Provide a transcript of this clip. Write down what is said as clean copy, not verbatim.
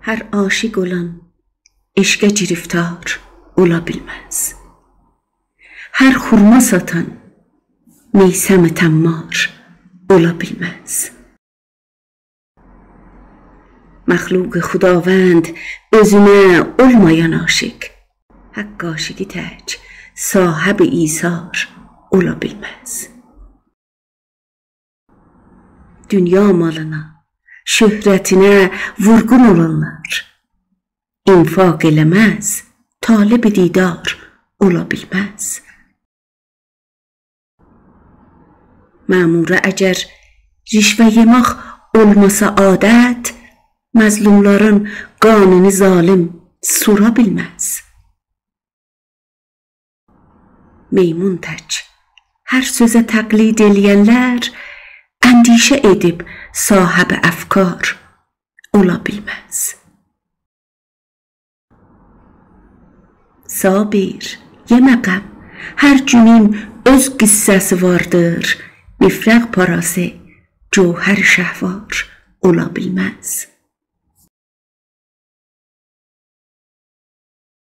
Hər aşiq olan eşqə giriftar ola bilməz. Hər xurma satan meysəm-i təmmar ola bilməz. Məxluq xudavənd özünə olmayan aşiq, haqq aşiqi tək sahib İsar ola bilməz. Dünya malına, şöhrətinə vurğun olanlar infaq eləməz, talib didar ola bilməz. Məmura əgər rişvə yemək olmasa adət, məzlumların qanını zalim sura bilməz. Meymun tək hər sözə təqlid eləyənlər əndişə edib sahib əfkar ola bilməz. Sabir, yemə qəm, hər günün öz qissəsi vardır. Mifraq parası, cövhər şəhvar ola bilməz.